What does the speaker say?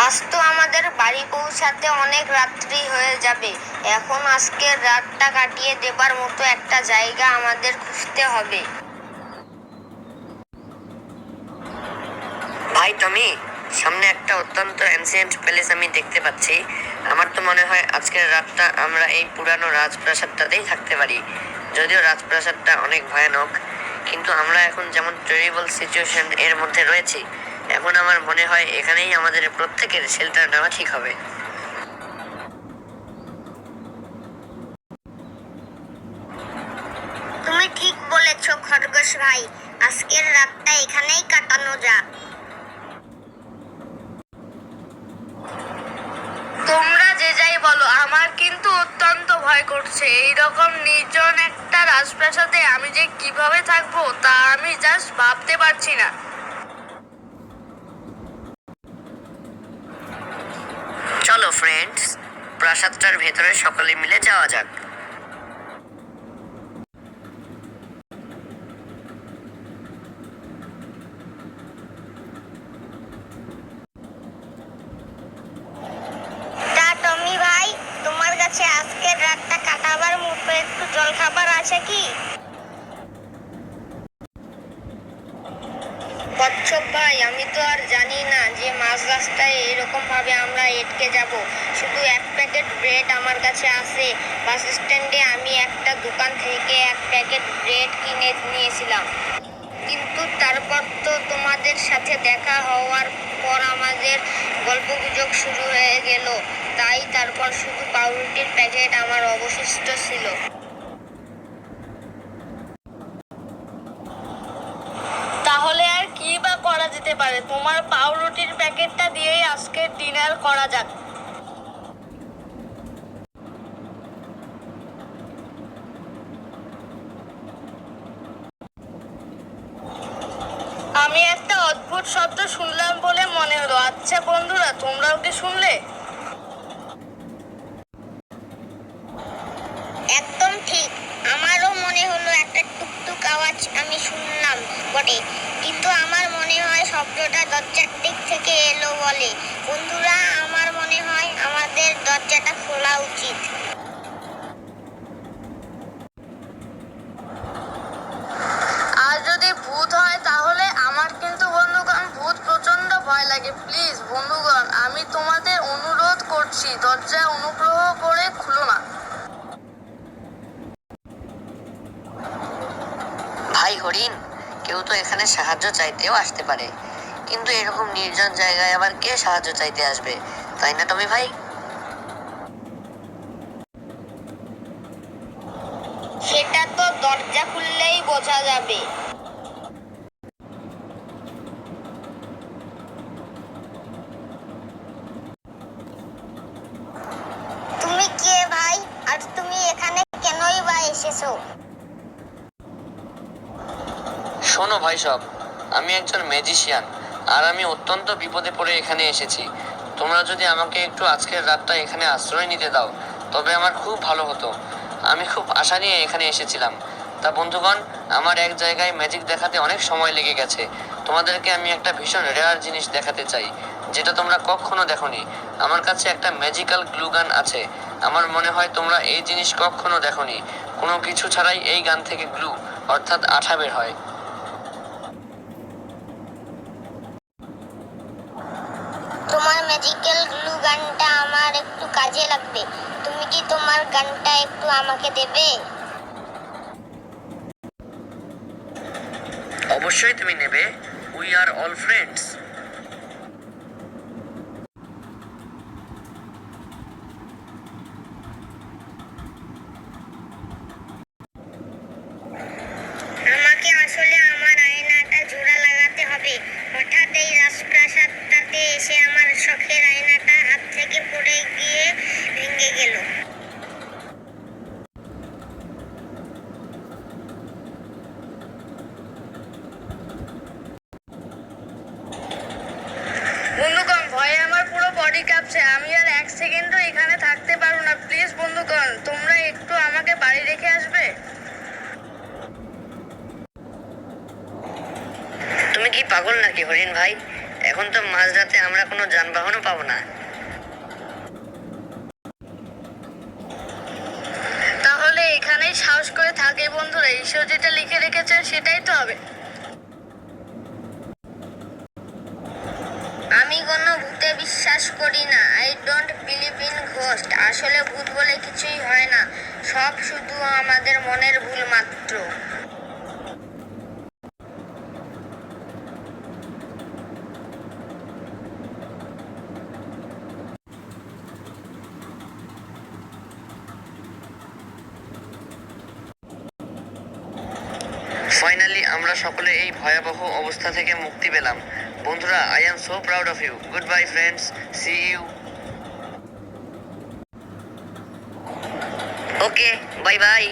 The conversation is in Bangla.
আজ তো আমাদের বাড়ি পৌঁছাতে অনেক রাত্রি হয়ে যাবে। এখন আজকের রাতটা কাটিয়ে দেবার মতো একটা জায়গা আমাদের খুঁজতে হবে। ভাই টমি, সামনে একটা অত্যন্ত অ্যানসিয়েন্ট প্যালেস আমি দেখতে পাচ্ছি। আমার তো মনে হয় আজকের রাতটা আমরা এই পুরানো রাজপ্রাসাদটাতেই থাকতে পারি। যদিও রাজপ্রাসাদটা অনেক ভয়ানক, কিন্তু আমরা এখন যেমন টেরিবল সিচুয়েশন এর মধ্যে রয়েছি, এখন আমার মনে হয় এখানেই আমাদের প্রত্যেকের শেল্টার নেওয়া ঠিক হবে। তুমি ঠিক বলেছ খরগোশ ভাই, আজকের রাতটা এখানেই কাটানো যাক। তোমরা যে যাই বলো, আমার কিন্তু অত্যন্ত ভয় করছে। এইরকম নির্জন একটা রাজপ্রাসাদে আমি যে কিভাবে থাকবো তা আমি জাস্ট ভাবতে পারছি না। চলো ফ্রেন্ডস, প্রাসাদটার ভেতরে সকলে মিলে যাওয়া যাক। তা টমি ভাই, তোমার কাছে আজকের রাতটা কাটাবার মতো একটু জলখাবার আছে কি? কচ্ছপ ভাই, আমি তো আর জানি না যে মাঝ রাস্তায় এরকম ভাবে আমরা আটকে যাব। শুধু এক প্যাকেট ব্রেড আমার কাছে আছে। বাস স্ট্যান্ডে আমি একটা দোকান থেকে এক প্যাকেট ব্রেড কিনে নিয়েছিলাম, কিন্তু তারপর তো তোমাদের সাথে দেখা হওয়ার পর আমাদের গল্পগুজব শুরু হয়ে গেল, তাই তারপর শুধু পাউরুটির প্যাকেট আমার অবশিষ্ট ছিল। তাহলে আর কি বা করা যেতে পারে? তোমার পাউরুটির প্যাকেটটা দিয়েই আজকের ডিনার করা যাক। আমি একটা অদ্ভুত শব্দ শুনলাম বলে মনে হলো। আচ্ছা বন্ধুরা, তোমরাও কি শুনলে? একদম ঠিক, আমারও মনে হলো একটা টুকটুক আওয়াজ আমি শুনলাম বটে, কিন্তু আমার মনে হয় শব্দটা দরজার দিক থেকে এলো বলে। বন্ধুরা, আমার মনে হয় আমাদের দরজাটা খোলা উচিত। আর যদি ভূত হয় তাহলে? আমার কিন্তু বন্ধুগণ ভূত প্রচন্ড ভয় লাগে। প্লিজ বন্ধুগণ, আমি তোমাদের অনুরোধ করছি, দরজা অনুগ্রহ করে খুলো না। ভাই হরিণ, কেউ তো এখানে সাহায্য চাইতেও আসতে পারে, কিন্তু এরকম নির্জন জায়গায় আবার কে সাহায্য চাইতে আসবে, তাই না টমি ভাই? সেটা তো দরজা খুললেই বোঝা যাবে। তুমি কে ভাই? আর তুমি এখানে কেনই বা এসেছো? শোনো ভাই সব, আমি একজন ম্যাজিশিয়ান, আর আমি অত্যন্ত বিপদে পড়ে এখানে এসেছি। তোমরা যদি আমাকে একটু আজকের রাতটা এখানে আশ্রয় নিতে দাও, তবে আমার খুব ভালো হতো। আমি খুব আশা নিয়ে এখানে এসেছিলাম। তা বন্ধুগণ, আমার এক জায়গায় ম্যাজিক দেখাতে অনেক সময় লেগে গেছে। তোমাদেরকে আমি একটা ভীষণ রেয়ার জিনিস দেখাতে চাই, যেটা তোমরা কখনো দেখোনি। আমার কাছে একটা ম্যাজিক্যাল গ্লু গান আছে। আমার মনে হয় তোমরা এই জিনিস কখনো দেখোনি। কোনো কিছু ছাড়াই এই গান থেকে গ্লু, অর্থাৎ আঠা বের হয়। তোমার ম্যাজিক্যাল গ্লু গানটা আমার একটু কাজে লাগবে। তুমি কি তোমার গানটা একটু আমাকে দেবে? অবশ্যই তুমি নেবে। We are all friends. আমাকে আসলে আমার আয়নাটা জোড়া লাগাতে হবে। হঠাৎ এই রাজপ্রাসাদটাতে এসে আমার শখের আয়নাটা হাত থেকে পড়ে গিয়ে ভেঙে গেল। বন্ধুগণ, ভয়ে আমার পুরো বডি কাঁপছে। আমি আর এক সেকেন্ডও এখানে থাকতে পারবো না। প্লিজ বন্ধুগণ, তোমরা একটু আমাকে বাড়ি রেখে আসবে। তুমি কি পাগল নাকি হরিণ ভাই? এখন তো মাঝরাতে আমরা কোনো যানবাহনও পাবো না। তাহলে এখানেই সাহস করে থাকে বন্ধুরা, ঈশ্বর যেটা লিখে রেখেছেন সেটাই তো হবে। আমি কোনো ভূতে বিশ্বাস করি না। I don't believe in ghost. আসলে ভূত বলে কিছুই হয় না, সব শুধু আমাদের মনের ভুল মাত্র। ফাইনালি আমরা সকলে এই ভয়াবহ অবস্থা থেকে মুক্তি পেলাম। বন্ধুরা, I am so proud of you. Good bye friends, see you. Okay, bye by.